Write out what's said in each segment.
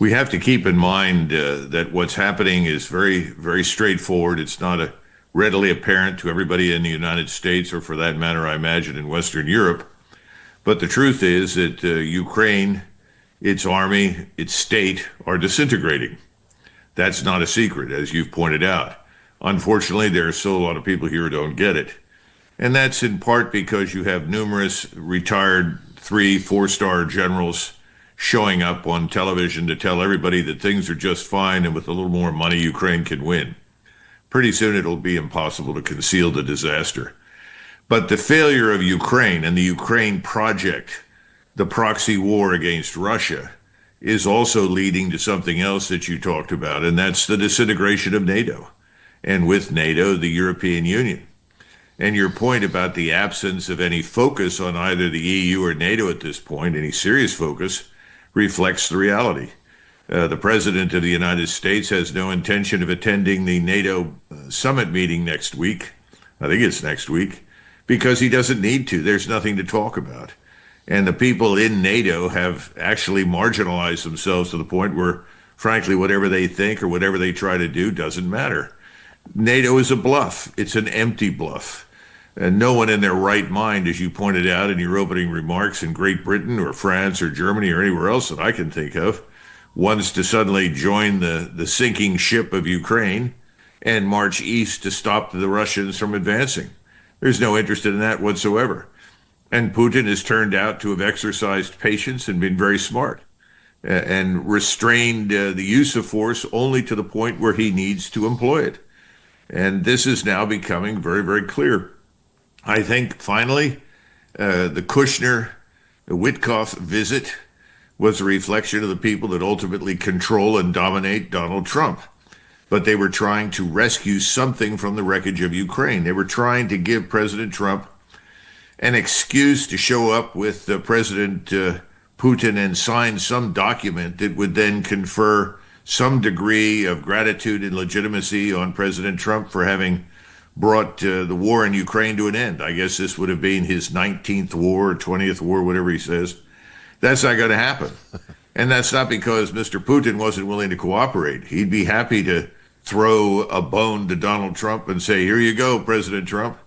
We have to keep in mind that what's happening is very, very straightforward. It's not readily apparent to everybody in the United States, or for that matter, I imagine, in Western Europe. But the truth is that Ukraine, its army, its state are disintegrating. That's not a secret, as you've pointed out. Unfortunately, there are still a lot of people here who don't get it. And that's in part because you have numerous retired 3, 4-star generals showing up on television to tell everybody that things are just fine and with a little more money, Ukraine can win. Pretty soon it'll be impossible to conceal the disaster. But the failure of Ukraine and the Ukraine project, the proxy war against Russia, is also leading to something else that you talked about, and that's the disintegration of NATO. And with NATO, the European Union. And your point about the absence of any focus on either the EU or NATO at this point, any serious focus, reflects the reality. The President of the United States has no intention of attending the NATO summit meeting next week. I think it's next week, because he doesn't need to. There's nothing to talk about. And the people in NATO have actually marginalized themselves to the point where, frankly, whatever they think or whatever they try to do doesn't matter. NATO is a bluff. It's an empty bluff. And no one in their right mind, as you pointed out in your opening remarks, in Great Britain or France or Germany or anywhere else that I can think of, wants to suddenly join the sinking ship of Ukraine and march east to stop the Russians from advancing. There's no interest in that whatsoever. And Putin has turned out to have exercised patience and been very smart and restrained the use of force only to the point where he needs to employ it. And this is now becoming very, very clear. I think, finally, the Kushner, the Witkoff visit was a reflection of the people that ultimately control and dominate Donald Trump. But they were trying to rescue something from the wreckage of Ukraine. They were trying to give President Trump an excuse to show up with President Putin and sign some document that would then confer some degree of gratitude and legitimacy on President Trump for having brought the war in Ukraine to an end. I guess this would have been his 19th war, 20th war, whatever he says. That's not going to happen. And that's not because Mr. Putin wasn't willing to cooperate. He'd be happy to throw a bone to Donald Trump and say, here you go, President Trump.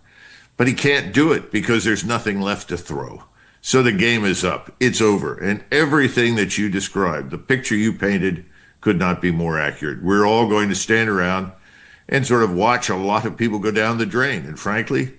But he can't do it because there's nothing left to throw. So the game is up. It's over. And everything that you described, the picture you painted, could not be more accurate. We're all going to stand around and sort of watch a lot of people go down the drain. And frankly,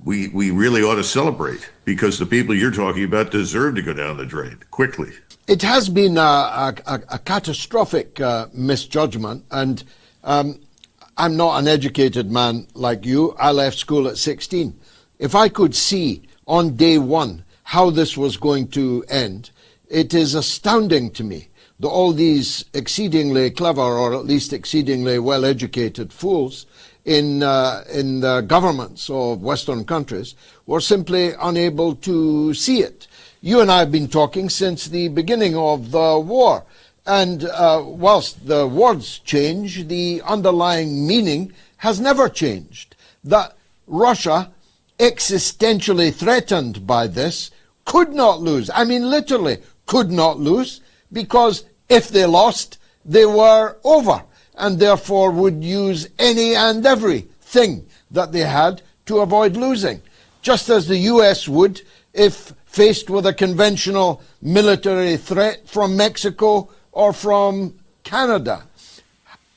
we really ought to celebrate, because the people you're talking about deserve to go down the drain quickly. It has been a catastrophic misjudgment, and I'm not an educated man like you. I left school at 16. If I could see on day one how this was going to end, it is astounding to me that all these exceedingly clever, or at least exceedingly well-educated fools in the governments of Western countries were simply unable to see it. You and I have been talking since the beginning of the war. And whilst the words change, the underlying meaning has never changed. That Russia, existentially threatened by this, could not lose. I mean, literally could not lose, because if they lost, they were over, and therefore would use any and everything that they had to avoid losing. Just as the US would if faced with a conventional military threat from Mexico or from Canada.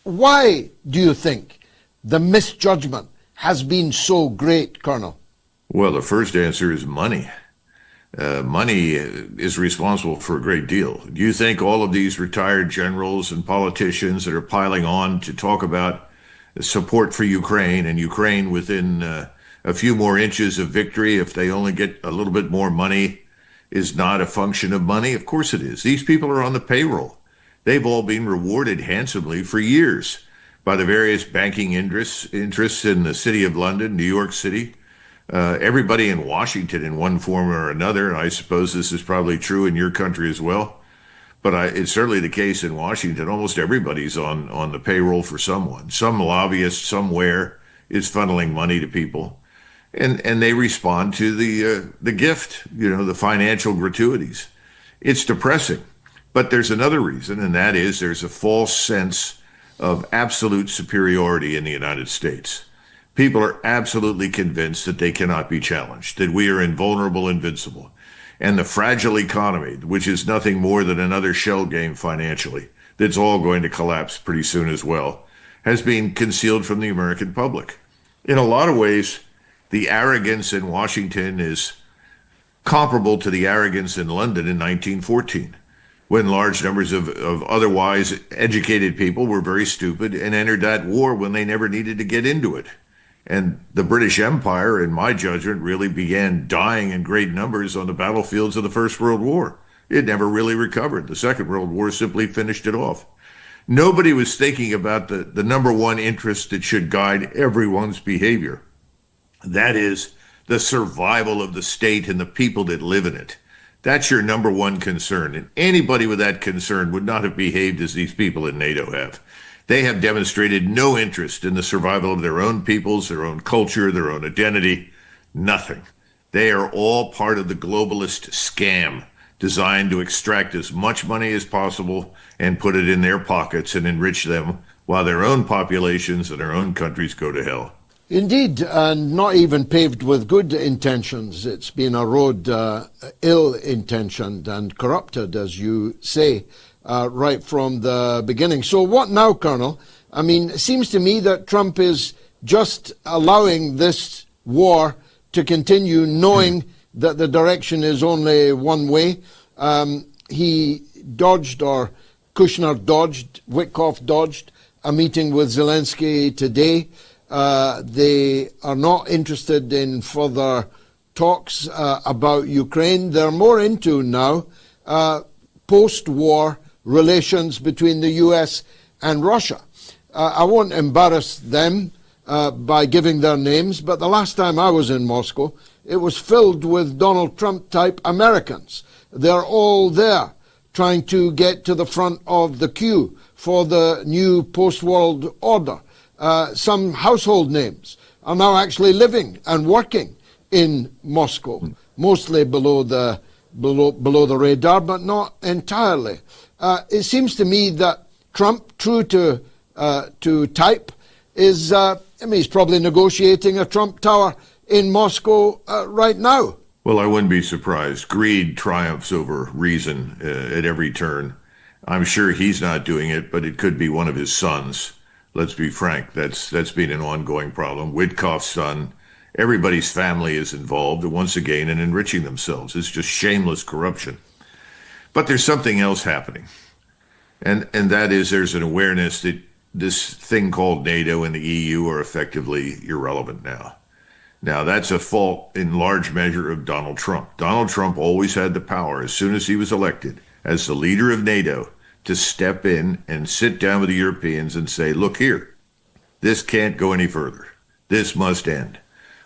Why do you think the misjudgment has been so great, Colonel? Well, the first answer is money. Money is responsible for a great deal. Do you think all of these retired generals and politicians that are piling on to talk about support for Ukraine, and Ukraine within a few more inches of victory if they only get a little bit more money, is not a function of money? Of course it is. These people are on the payroll. They've all been rewarded handsomely for years by the various banking interests in the city of London, New York City, everybody in Washington in one form or another. And I suppose this is probably true in your country as well. But it's certainly the case in Washington. Almost everybody's on the payroll for someone. Some lobbyist somewhere is funneling money to people. And they respond to the gift, the financial gratuities. It's depressing. But there's another reason, and that is there's a false sense of absolute superiority in the United States. People are absolutely convinced that they cannot be challenged, that we are invulnerable, invincible. And the fragile economy, which is nothing more than another shell game financially, that's all going to collapse pretty soon as well, has been concealed from the American public. In a lot of ways, the arrogance in Washington is comparable to the arrogance in London in 1914, when large numbers of otherwise educated people were very stupid and entered that war when they never needed to get into it. And the British Empire, in my judgment, really began dying in great numbers on the battlefields of the First World War. It never really recovered. The Second World War simply finished it off. Nobody was thinking about the number one interest that should guide everyone's behavior. That is the survival of the state and the people that live in it. That's your number one concern. And anybody with that concern would not have behaved as these people in NATO have. They have demonstrated no interest in the survival of their own peoples, their own culture, their own identity. Nothing. They are all part of the globalist scam designed to extract as much money as possible and put it in their pockets and enrich them while their own populations and their own countries go to hell. Indeed, and not even paved with good intentions. It's been a road ill-intentioned and corrupted, as you say, right from the beginning. So what now, Colonel? I mean, it seems to me that Trump is just allowing this war to continue, knowing that the direction is only one way. He dodged, or Kushner dodged, Witkoff dodged a meeting with Zelensky today. They are not interested in further talks about Ukraine. They're more into now post-war relations between the US and Russia. I won't embarrass them by giving their names, but the last time I was in Moscow, it was filled with Donald Trump-type Americans. They're all there trying to get to the front of the queue for the new post-world order. Some household names are now actually living and working in Moscow, mostly below the radar, but not entirely. It seems to me that Trump, true to type, is he's probably negotiating a Trump Tower in Moscow right now. Well, I wouldn't be surprised. Greed triumphs over reason at every turn. I'm sure he's not doing it, but it could be one of his sons. Let's be frank, that's been an ongoing problem. Witkoff's son, everybody's family is involved, once again, in enriching themselves. It's just shameless corruption. But there's something else happening, and that is there's an awareness that this thing called NATO and the EU are effectively irrelevant now. Now, that's a fault in large measure of Donald Trump. Donald Trump always had the power, as soon as he was elected, as the leader of NATO, to step in and sit down with the Europeans and say, look here, this can't go any further. This must end.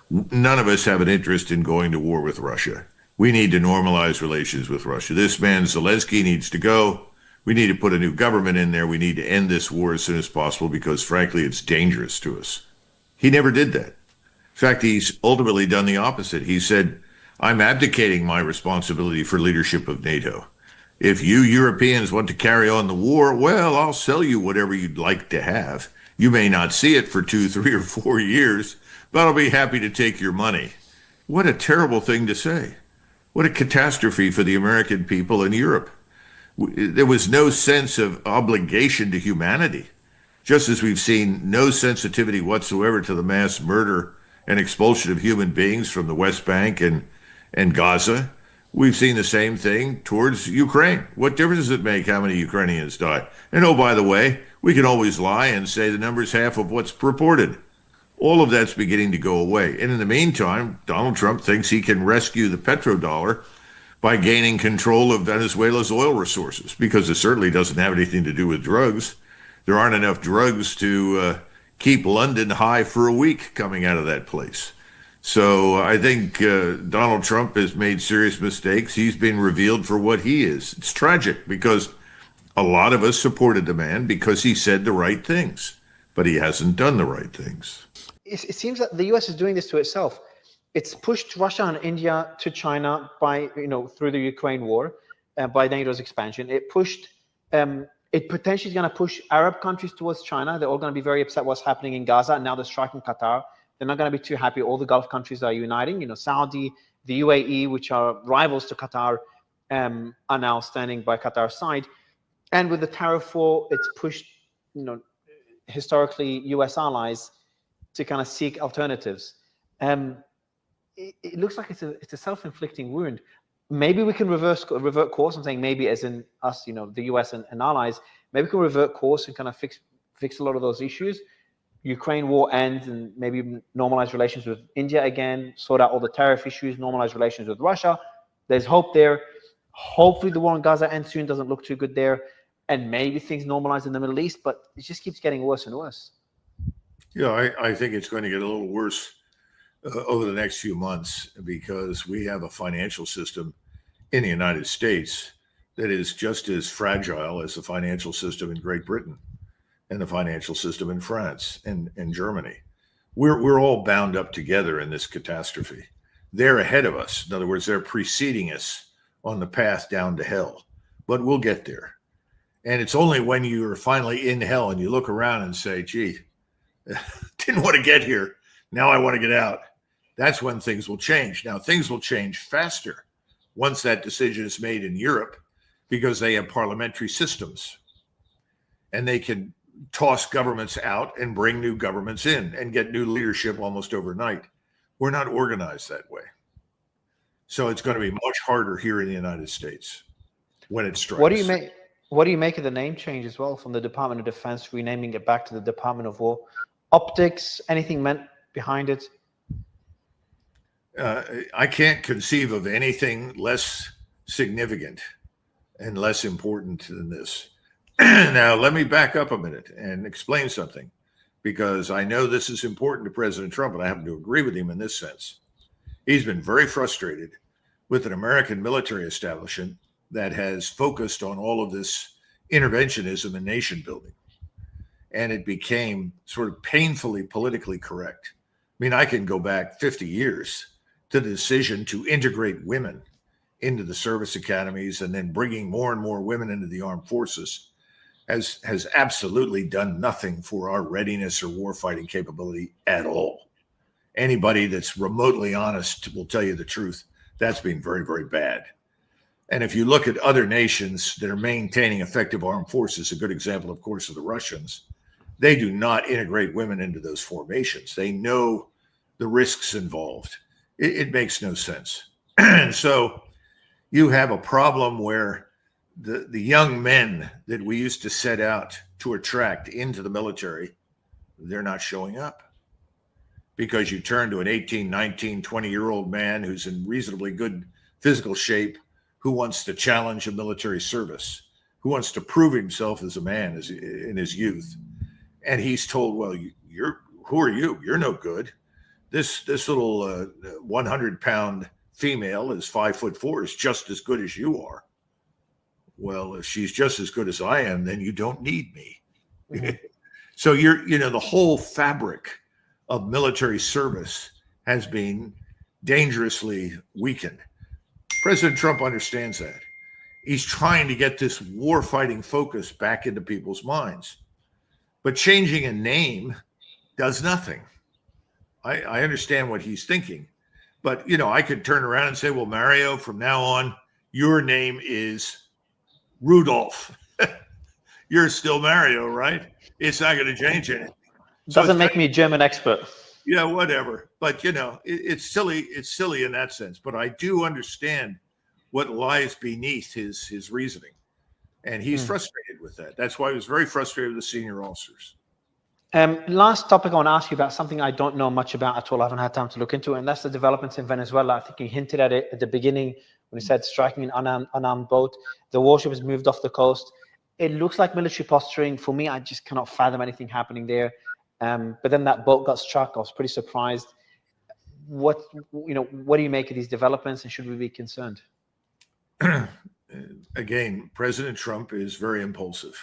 None of us have an interest in going to war with Russia. We need to normalize relations with Russia. This man, Zelensky, needs to go. We need to put a new government in there. We need to end this war as soon as possible because, frankly, it's dangerous to us. He never did that. In fact, he's ultimately done the opposite. He said, I'm abdicating my responsibility for leadership of NATO. If you Europeans want to carry on the war, well, I'll sell you whatever you'd like to have. You may not see it for 2, 3, or 4 years, but I'll be happy to take your money. What a terrible thing to say. What a catastrophe for the American people in Europe. There was no sense of obligation to humanity, just as we've seen no sensitivity whatsoever to the mass murder and expulsion of human beings from the West Bank and Gaza. We've seen the same thing towards Ukraine. What difference does it make how many Ukrainians die? And oh, by the way, we can always lie and say the number's half of what's purported. All of that's beginning to go away. And in the meantime, Donald Trump thinks he can rescue the petrodollar by gaining control of Venezuela's oil resources, because it certainly doesn't have anything to do with drugs. There aren't enough drugs to keep London high for a week coming out of that place. So I think Donald Trump has made serious mistakes. He's been revealed for what he is. It's tragic because a lot of us supported the man because he said the right things, but he hasn't done the right things. It seems that the U.S. is doing this to itself. It's pushed Russia and India to China by, through the Ukraine war. by NATO's expansion. It pushed. It potentially is going to push Arab countries towards China. They're all going to be very upset what's happening in Gaza. And now they're striking Qatar. They're not going to be too happy. All the Gulf countries are uniting. You know, Saudi, the UAE, which are rivals to Qatar, are now standing by Qatar's side. And with the tariff war, it's pushed, you know, historically U.S. allies to kind of seek alternatives. It looks like it's a self-inflicting wound. Maybe we can revert course. I'm saying maybe as in us, you know, the US and allies, maybe we can revert course and kind of fix a lot of those issues. Ukraine war ends and maybe normalize relations with India again, sort out all the tariff issues, normalize relations with Russia. There's hope there. Hopefully the war in Gaza ends soon, doesn't look too good there. And maybe things normalize in the Middle East, but it just keeps getting worse and worse. Yeah, I think it's going to get a little worse over the next few months because we have a financial system in the United States that is just as fragile as the financial system in Great Britain and the financial system in France and Germany. We're all bound up together in this catastrophe. They're ahead of us. In other words, they're preceding us on the path down to hell, but we'll get there. And it's only when you're finally in hell and you look around and say, gee, didn't want to get here. Now I want to get out. That's when things will change. Now, things will change faster once that decision is made in Europe because they have parliamentary systems and they can toss governments out and bring new governments in and get new leadership almost overnight. We're not organized that way. So it's going to be much harder here in the United States when it strikes. What do you make of the name change as well from the Department of Defense, renaming it back to the Department of War? Optics, anything meant behind it? I can't conceive of anything less significant and less important than this. Now, let me back up a minute and explain something, because I know this is important to President Trump, and I happen to agree with him in this sense. He's been very frustrated with an American military establishment that has focused on all of this interventionism and nation building. And it became sort of painfully politically correct. I mean, I can go back 50 years to the decision to integrate women into the service academies and then bringing more and more women into the armed forces has absolutely done nothing for our readiness or warfighting capability at all. Anybody that's remotely honest will tell you the truth. That's been very, very bad. And if you look at other nations that are maintaining effective armed forces, a good example, of course, are the Russians. They do not integrate women into those formations. They know the risks involved. It makes no sense. And so you have a problem where the young men that we used to set out to attract into the military, they're not showing up. Because you turn to an 18, 19, 20-year-old man who's in reasonably good physical shape, who wants to challenge a military service, who wants to prove himself as a man in his youth. And he's told, well, who are you? You're no good. This little 100-pound female is 5'4", is just as good as you are. Well, if she's just as good as I am, then you don't need me. Mm-hmm. So the whole fabric of military service has been dangerously weakened. President Trump understands that. He's trying to get this war-fighting focus back into people's minds. But changing a name does nothing. I understand what he's thinking. But, I could turn around and say, well, Mario, from now on, your name is Rudolph. You're still Mario, right? It's not going to change anything. Doesn't make me a German expert. Yeah, whatever. But, it's silly. It's silly in that sense. But I do understand what lies beneath his reasoning. And he's frustrated with that. That's why he was very frustrated with the senior officers. Last topic I want to ask you about, something I don't know much about at all. I haven't had time to look into it, and that's the developments in Venezuela. I think you hinted at it at the beginning when you said striking an unarmed boat. The warship has moved off the coast. It looks like military posturing. For me, I just cannot fathom anything happening there. But then that boat got struck. I was pretty surprised. What do you make of these developments, and should we be concerned? Again, President Trump is very impulsive.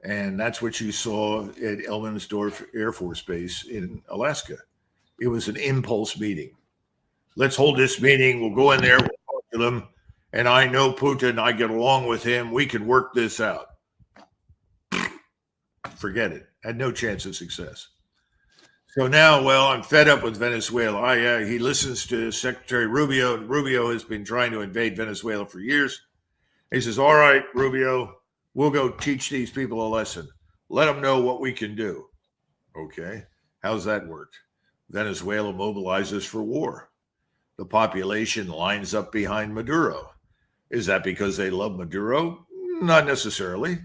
And that's what you saw at Elmensdorf Air Force Base in Alaska. It was an impulse meeting. Let's hold this meeting. We'll go in there. We'll talk to them. and I know Putin, I get along with him, we can work this out. Forget it. Had no chance of success. So now, well, I'm fed up with Venezuela. He listens to Secretary Rubio, and Rubio has been trying to invade Venezuela for years. He says, all right, Rubio, we'll go teach these people a lesson. Let them know what we can do. Okay. How's that work? Venezuela mobilizes for war. The population lines up behind Maduro. Is that because they love Maduro? Not necessarily.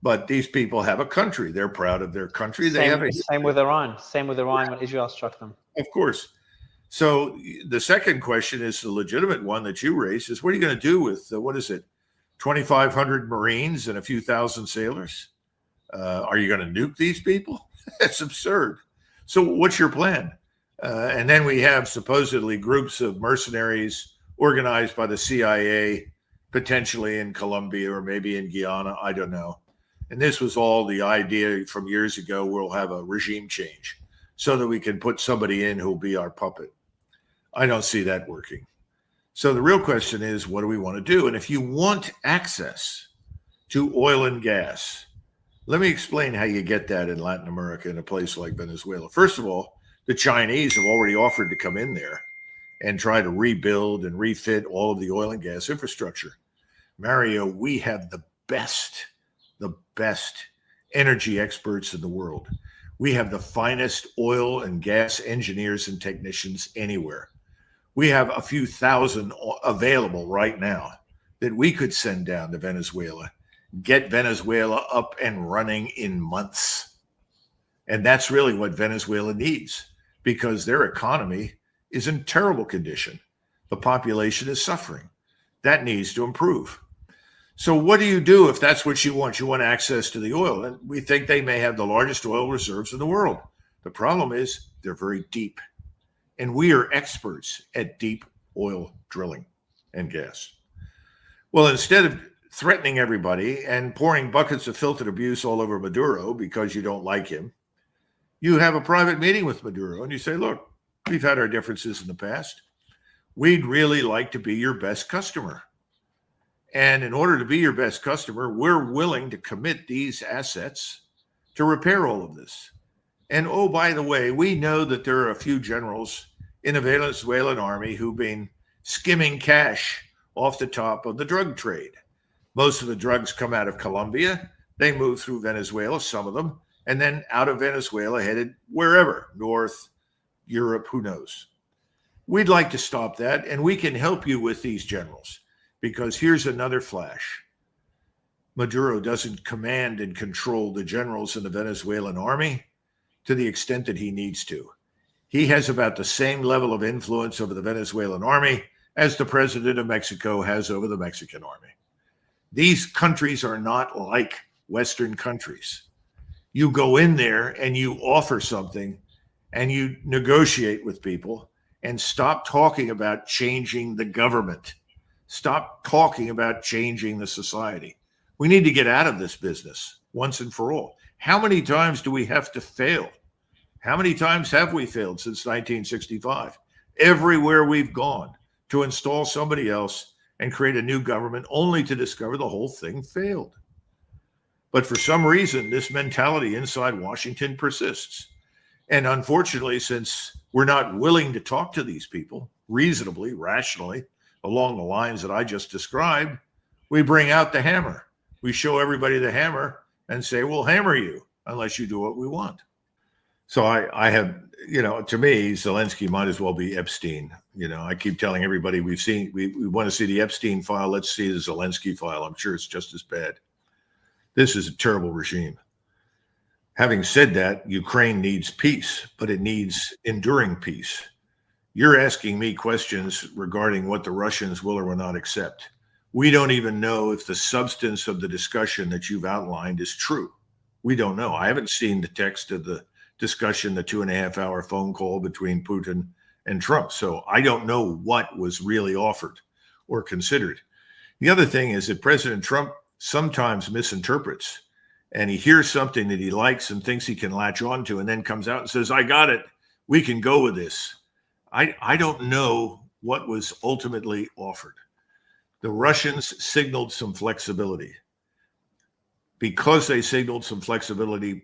But these people have a country. They're proud of their country. Same with Iran. Same with Iran when Israel struck them. Of course. So the second question is the legitimate one that you raised is what are you going to do with, 2,500 Marines and a few thousand sailors? Are you going to nuke these people? That's absurd. So what's your plan? And then we have supposedly groups of mercenaries organized by the CIA, potentially in Colombia or maybe in Guyana. I don't know. And this was all the idea from years ago. We'll have a regime change so that we can put somebody in who'll be our puppet. I don't see that working. So the real question is, what do we want to do? And if you want access to oil and gas, let me explain how you get that in Latin America in a place like Venezuela. First of all, the Chinese have already offered to come in there and try to rebuild and refit all of the oil and gas infrastructure. Mario, we have the best energy experts in the world. We have the finest oil and gas engineers and technicians anywhere. We have a few thousand available right now that we could send down to Venezuela, get Venezuela up and running in months. And that's really what Venezuela needs because their economy is in terrible condition. The population is suffering. That needs to improve. So what do you do if that's what you want? You want access to the oil. And we think they may have the largest oil reserves in the world. The problem is they're very deep. And we are experts at deep oil drilling and gas. Well, instead of threatening everybody and pouring buckets of filtered abuse all over Maduro because you don't like him, you have a private meeting with Maduro and you say, look, we've had our differences in the past. We'd really like to be your best customer. And in order to be your best customer, we're willing to commit these assets to repair all of this. And oh, by the way, we know that there are a few generals in the Venezuelan army who've been skimming cash off the top of the drug trade. Most of the drugs come out of Colombia. They move through Venezuela, some of them, and then out of Venezuela headed wherever, North, Europe, who knows. We'd like to stop that, and we can help you with these generals. Because here's another flash. Maduro doesn't command and control the generals in the Venezuelan army to the extent that he needs to. He has about the same level of influence over the Venezuelan army as the president of Mexico has over the Mexican army. These countries are not like Western countries. You go in there and you offer something and you negotiate with people and stop talking about changing the government. Stop talking about changing the society. We need to get out of this business once and for all. How many times do we have to fail? How many times have we failed since 1965? Everywhere we've gone to install somebody else and create a new government only to discover the whole thing failed. But for some reason, this mentality inside Washington persists. And unfortunately, since we're not willing to talk to these people reasonably, rationally, along the lines that I just described, we bring out the hammer. We show everybody the hammer and say, we'll hammer you unless you do what we want. So I have, to me, Zelensky might as well be Epstein. I keep telling everybody we want to see the Epstein file. Let's see the Zelensky file. I'm sure it's just as bad. This is a terrible regime. Having said that, Ukraine needs peace, but it needs enduring peace. You're asking me questions regarding what the Russians will or will not accept. We don't even know if the substance of the discussion that you've outlined is true. We don't know. I haven't seen the text of the discussion, the 2.5-hour phone call between Putin and Trump. So I don't know what was really offered or considered. The other thing is that President Trump sometimes misinterprets, and he hears something that he likes and thinks he can latch onto and then comes out and says, I got it. We can go with this. I don't know what was ultimately offered. The Russians signaled some flexibility. Because they signaled some flexibility,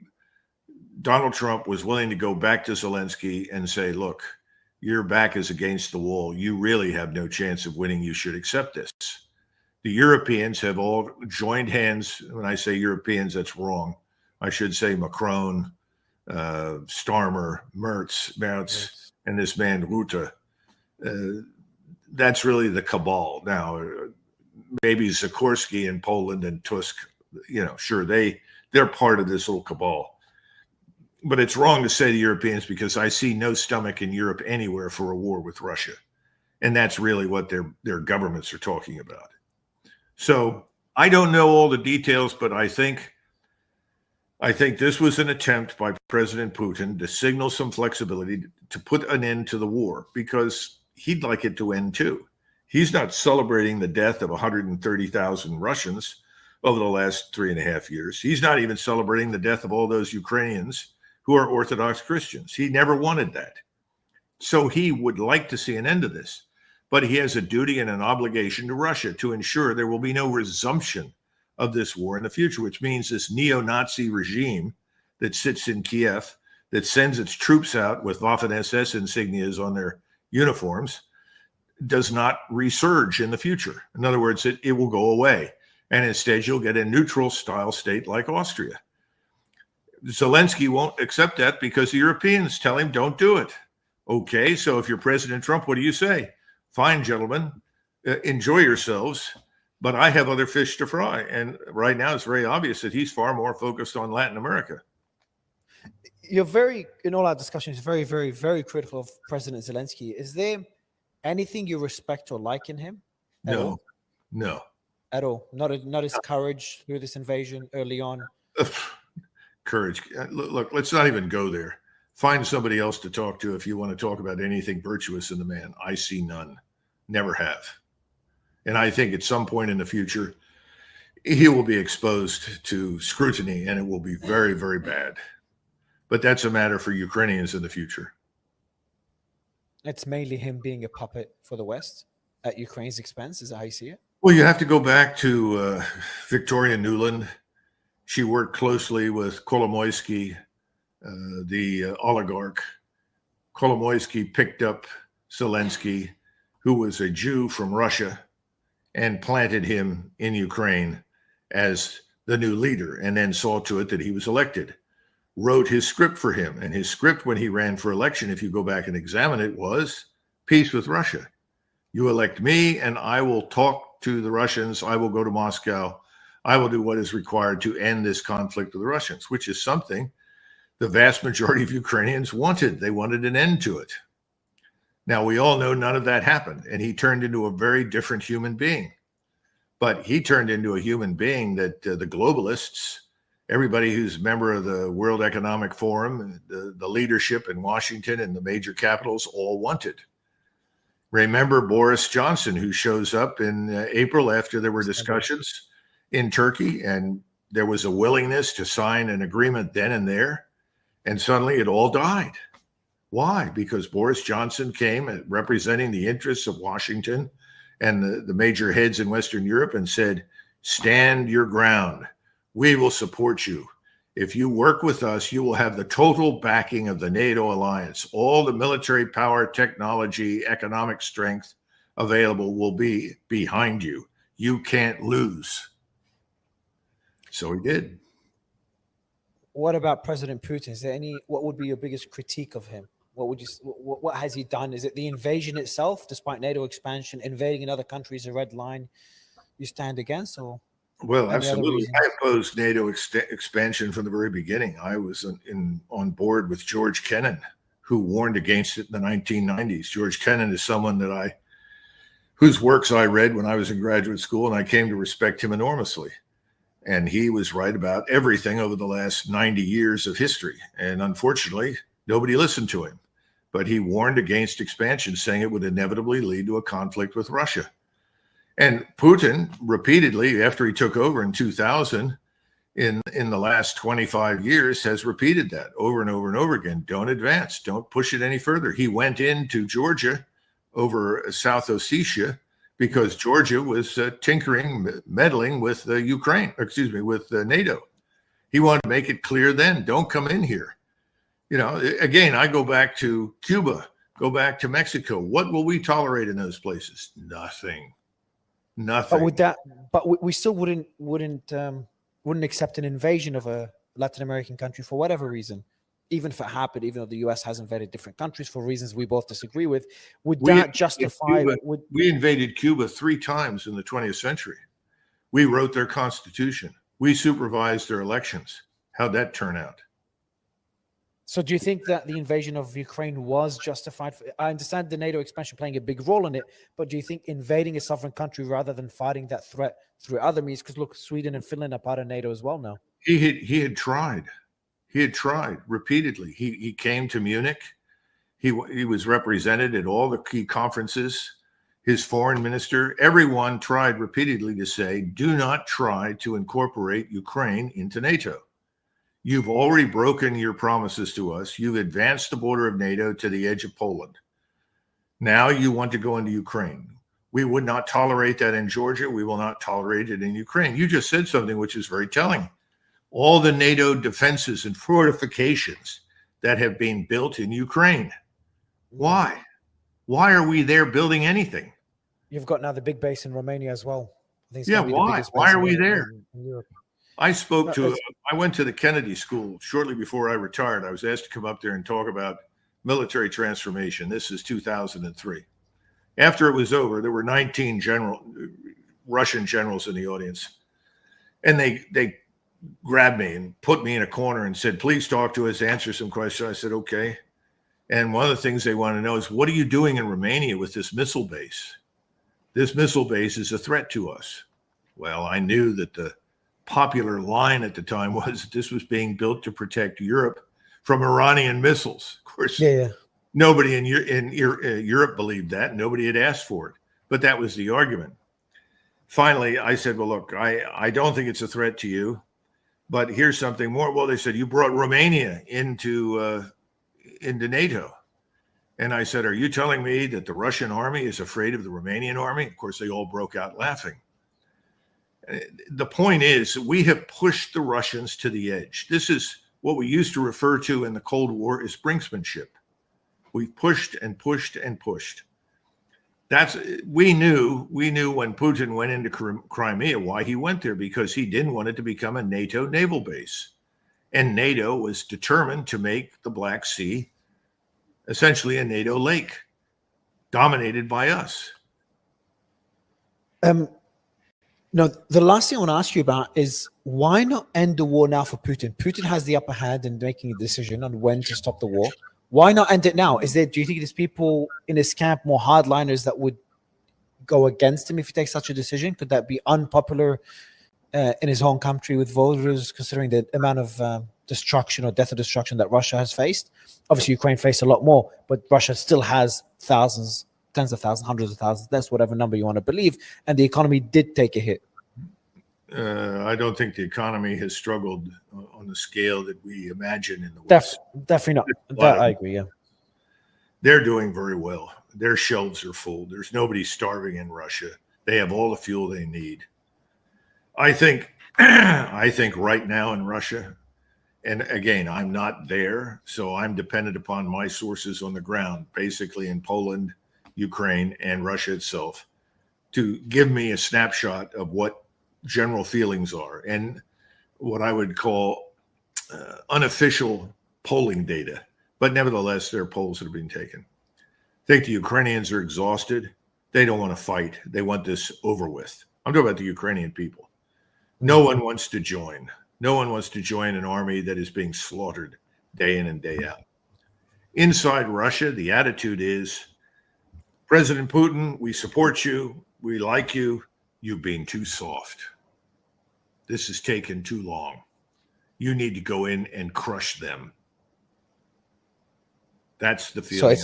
Donald Trump was willing to go back to Zelensky and say, look, your back is against the wall. You really have no chance of winning. You should accept this. The Europeans have all joined hands. When I say Europeans, that's wrong. I should say Macron, Starmer, Merz, and this man Rutte. That's really the cabal. Now, maybe Sikorski in Poland and Tusk, sure, they're part of this little cabal. But it's wrong to say the Europeans, because I see no stomach in Europe anywhere for a war with Russia. And that's really what their governments are talking about. So I don't know all the details, but I think this was an attempt by President Putin to signal some flexibility to put an end to the war, because he'd like it to end too. He's not celebrating the death of 130,000 Russians over the last 3.5 years. He's not even celebrating the death of all those Ukrainians who are Orthodox Christians. He never wanted that. So he would like to see an end to this. But he has a duty and an obligation to Russia to ensure there will be no resumption of this war in the future, which means this neo-Nazi regime that sits in Kiev, that sends its troops out with Waffen-SS insignias on their uniforms, does not resurge in the future. In other words, it will go away. And instead, you'll get a neutral style state like Austria. Zelensky won't accept that because the Europeans tell him, don't do it. Okay, so if you're President Trump, what do you say? Fine, gentlemen, enjoy yourselves, but I have other fish to fry. And right now, it's very obvious that he's far more focused on Latin America. You're very, in all our discussions, very, very, very critical of President Zelensky. Is there anything you respect or like in him? No. At all? Not his courage through this invasion early on? Courage. Look, let's not even go there. Find somebody else to talk to if you want to talk about anything virtuous in the man. I see none. Never have. And I think at some point in the future, he will be exposed to scrutiny, and it will be very, very bad. But that's a matter for Ukrainians in the future. It's mainly him being a puppet for the West at Ukraine's expense. Is that how you see it? Well, you have to go back to Victoria Nuland. She worked closely with Kolomoisky, the oligarch. Kolomoisky picked up Zelensky, who was a Jew from Russia, and planted him in Ukraine as the new leader, and then saw to it that he was elected. Wrote his script for him. And his script when he ran for election, if you go back and examine it, was peace with Russia. You elect me, and I will talk to the Russians. I will go to Moscow. I will do what is required to end this conflict with the Russians, which is something the vast majority of Ukrainians wanted. They wanted an end to it. Now, we all know none of that happened, and he turned into a very different human being. But he turned into a human being that the globalists, everybody who's a member of the World Economic Forum, the leadership in Washington and the major capitals all wanted. Remember Boris Johnson, who shows up in April after there were discussions in Turkey, and there was a willingness to sign an agreement then and there, and suddenly it all died. Why? Because Boris Johnson came representing the interests of Washington and the major heads in Western Europe and said, stand your ground. We will support you. If you work with us, you will have the total backing of the NATO alliance. All the military power, technology, economic strength available will be behind you. You can't lose. So he did. What about President Putin? Is there what would be your biggest critique of him? What has he done? Is it the invasion itself, despite NATO expansion, invading in other countries, a red line you stand against? Or well, absolutely. I opposed NATO expansion from the very beginning. I was on board with George Kennan, who warned against it in the 1990s. George Kennan is someone whose works I read when I was in graduate school, and I came to respect him enormously. And he was right about everything over the last 90 years of history. And unfortunately, nobody listened to him. But he warned against expansion, saying it would inevitably lead to a conflict with Russia. And Putin repeatedly, after he took over in 2000, in the last 25 years, has repeated that over and over and over again. Don't advance. Don't push it any further. He went into Georgia over South Ossetia because Georgia was meddling with Ukraine, with NATO. He wanted to make it clear then, don't come in here. Again, I go back to Cuba, go back to Mexico. What will we tolerate in those places? Nothing. But we still wouldn't accept an invasion of a Latin American country for whatever reason, even if it happened, even though the US has invaded different countries for reasons we both disagree with. Would that justify? We invaded Cuba 3 times in the 20th century. We wrote their constitution. We supervised their elections. How'd that turn out? So do you think that the invasion of Ukraine was justified? I understand the NATO expansion playing a big role in it, but do you think invading a sovereign country rather than fighting that threat through other means? Because look, Sweden and Finland are part of NATO as well now. He had tried. He had tried repeatedly. He came to Munich. He was represented at all the key conferences. His foreign minister, everyone tried repeatedly to say, do not try to incorporate Ukraine into NATO. You've already broken your promises to us. You've advanced the border of NATO to the edge of Poland. Now you want to go into Ukraine. We would not tolerate that in Georgia. We will not tolerate it in Ukraine. You just said something which is very telling. All the NATO defenses and fortifications that have been built in Ukraine. Why? Why are we there building anything? You've got now the big base in Romania as well. I think why? Why are we there? In Europe. I went to the Kennedy School shortly before I retired. I was asked to come up there and talk about military transformation. This is 2003. After it was over, there were 19 Russian generals in the audience. And they grabbed me and put me in a corner and said, please talk to us, answer some questions. I said, okay. And one of the things they want to know is, what are you doing in Romania with this missile base? This missile base is a threat to us. Well, I knew that the popular line at the time was that this was being built to protect Europe from Iranian missiles. Of course, nobody in Europe believed that. Nobody had asked for it. But that was the argument. Finally, I said, well, look, I don't think it's a threat to you, but here's something more. Well, they said, you brought Romania into NATO. And I said, are you telling me that the Russian army is afraid of the Romanian army? Of course, they all broke out laughing. The point is, we have pushed the Russians to the edge. This is what we used to refer to in the Cold War as brinksmanship. We pushed and pushed and pushed. We knew when Putin went into Crimea why he went there, because he didn't want it to become a NATO naval base. And NATO was determined to make the Black Sea essentially a NATO lake, dominated by us. No, the last thing I want to ask you about is, why not end the war now for Putin? Putin has the upper hand in making a decision on when to stop the war. Why not end it now? Do you think there's people in his camp, more hardliners, that would go against him if he takes such a decision? Could that be unpopular in his home country with voters, considering the amount of destruction or death or destruction that Russia has faced? Obviously, Ukraine faced a lot more, but Russia still has thousands, tens of thousands, hundreds of thousands, that's whatever number you want to believe. And the economy did take a hit. I don't think the economy has struggled on the scale that we imagine in the West. Definitely not. That I agree, yeah. They're doing very well. Their shelves are full. There's nobody starving in Russia. They have all the fuel they need. I think right now in Russia, and again, I'm not there, so I'm dependent upon my sources on the ground, basically in Poland, Ukraine, and Russia itself, to give me a snapshot of what general feelings are and what I would call unofficial polling data. But nevertheless, there are polls that have been taken. I think the Ukrainians are exhausted. They don't want to fight. They want this over with. I'm talking about the Ukrainian people. No one wants to join. No one wants to join an army that is being slaughtered day in and day out. Inside Russia, the attitude is, President Putin, we support you. We like you. You've been too soft. This has taken too long. You need to go in and crush them. That's the feeling.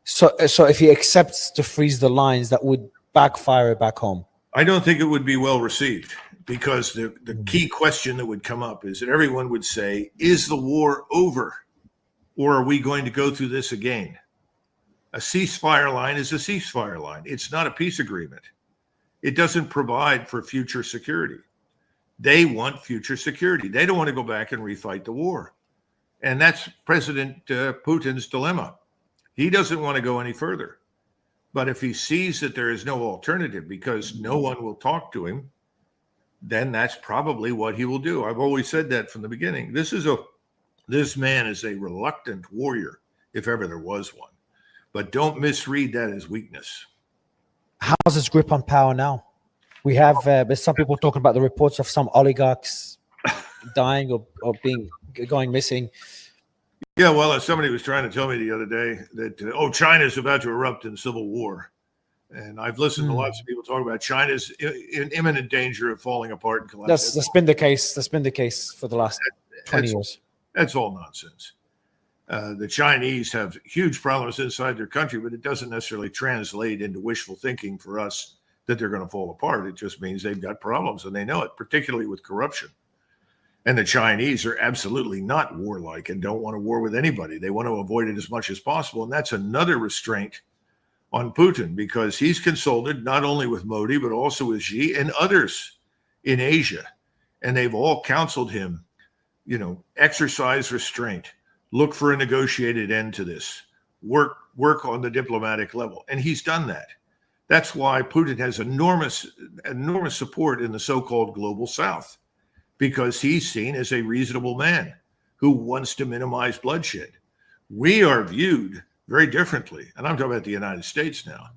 So if he accepts to freeze the lines, that would backfire back home. I don't think it would be well received, because the key question that would come up is that everyone would say, is the war over, or are we going to go through this again? A ceasefire line is a ceasefire line. It's not a peace agreement. it doesn't provide for future security. They want future security. They don't want to go back and refight the war. And that's President Putin's dilemma. He doesn't want to go any further. But if he sees that there is no alternative because no one will talk to him, then that's probably what he will do. I've always said that from the beginning. This man is a reluctant warrior, if ever there was one. But don't misread that as weakness. How's his grip on power now? We have there's some people talking about the reports of some oligarchs dying or going missing. Yeah, well, somebody was trying to tell me the other day that, China's about to erupt in civil war. And I've listened to lots of people talk about China's in imminent danger of falling apart and collapsing. That's been the case. That's been the case for the last 20 years. That's all nonsense. The Chinese have huge problems inside their country, but it doesn't necessarily translate into wishful thinking for us that they're going to fall apart. It just means they've got problems and they know it, particularly with corruption. And the Chinese are absolutely not warlike and don't want to war with anybody. They want to avoid it as much as possible. And that's another restraint on Putin, because he's consulted not only with Modi, but also with Xi and others in Asia. And they've all counseled him, exercise restraint, look for a negotiated end to this, work on the diplomatic level. And he's done that. That's why Putin has enormous support in the so-called global South, because he's seen as a reasonable man who wants to minimize bloodshed. We are viewed very differently, and I'm talking about the United States now,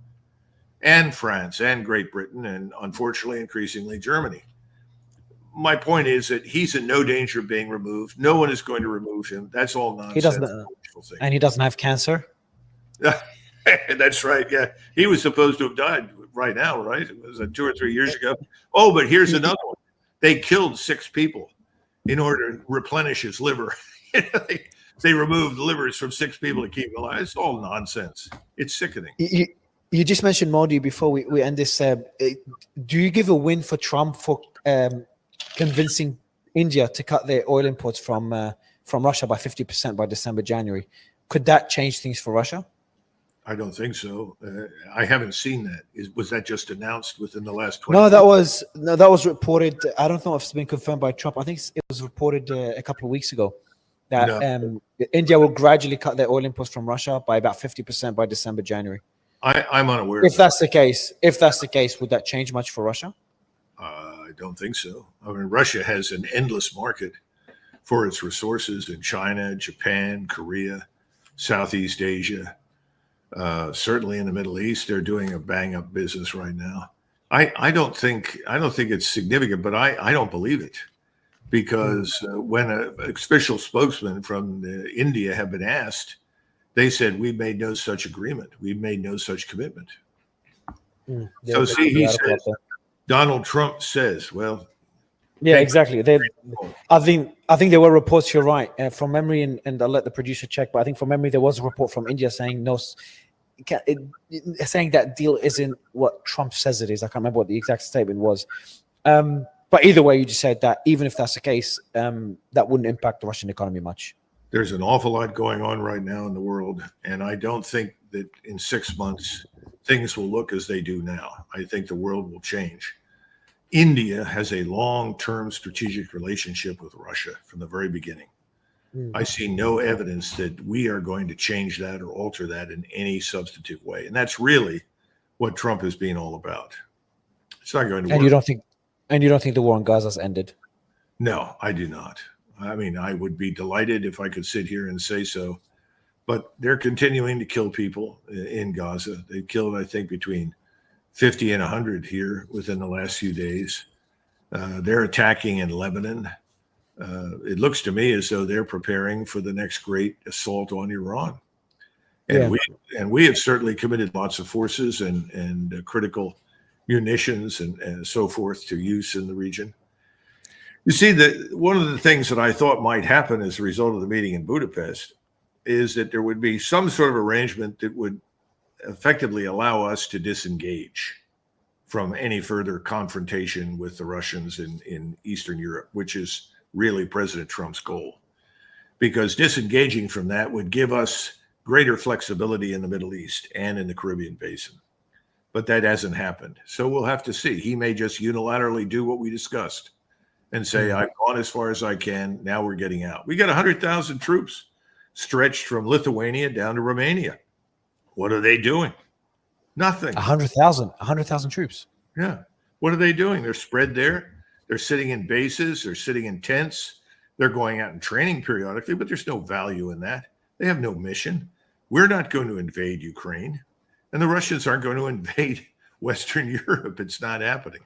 and France and Great Britain, and unfortunately, increasingly Germany. My point is that he's in no danger of being removed. No one is going to remove him. That's all nonsense. He doesn't have cancer. That's right. Yeah, he was supposed to have died right now, right? It was 2 or 3 years ago. Oh, but here's another one. They killed 6 people in order to replenish his liver. They removed livers from 6 people to keep him alive. It's all nonsense. It's sickening. You just mentioned Modi before we end this. Do you give a win for Trump for convincing India to cut their oil imports from Russia by 50% by December, January? Could that change things for Russia? I don't think so. I haven't seen that. Was that just announced within the last 20 No, that was reported. I don't know if it's been confirmed by Trump. I think it was reported a couple of weeks ago that India will gradually cut their oil imports from Russia by about 50% by December, January. I'm unaware. If that's the case, would that change much for Russia? I don't think so. I mean, Russia has an endless market for its resources in China, Japan, Korea, Southeast Asia. Certainly in the Middle East, they're doing a bang-up business right now. I don't think it's significant, but I don't believe it, because when an official spokesman from India have been asked, they said, "We've made no such agreement. We've made no such commitment." So see, he says, Donald Trump says, well. Yeah, exactly. I think there were reports. You're right. From memory, and I'll let the producer check, but I think from memory there was a report from India saying saying that deal isn't what Trump says it is. I can't remember what the exact statement was. But either way, you just said that even if that's the case, that wouldn't impact the Russian economy much. There's an awful lot going on right now in the world, and I don't think that in 6 months things will look as they do now. I think the world will change. India has a long-term strategic relationship with Russia from the very beginning. I see no evidence that we are going to change that or alter that in any substantive way. And that's really what Trump has been all about. It's not going to work. And you don't think the war on Gaza has ended? No, I do not. I mean, I would be delighted if I could sit here and say so, but they're continuing to kill people in Gaza. They've killed, I think, between 50 and 100 here within the last few days. They're attacking in Lebanon. It looks to me as though they're preparing for the next great assault on Iran. And we have certainly committed lots of forces and critical munitions and so forth to use in the region. You see, one of the things that I thought might happen as a result of the meeting in Budapest is that there would be some sort of arrangement that would effectively allow us to disengage from any further confrontation with the Russians in Eastern Europe, which is really President Trump's goal. Because disengaging from that would give us greater flexibility in the Middle East and in the Caribbean basin. but that hasn't happened. So we'll have to see. He may just unilaterally do what we discussed and say, I've gone as far as I can. Now we're getting out. We got 100,000 troops stretched from Lithuania down to Romania. What are they doing? Nothing. 100,000 troops. Yeah. What are they doing? They're spread there. They're sitting in bases. They're sitting in tents. They're going out and training periodically, but there's no value in that. They have no mission. We're not going to invade Ukraine, and the Russians aren't going to invade Western Europe. It's not happening.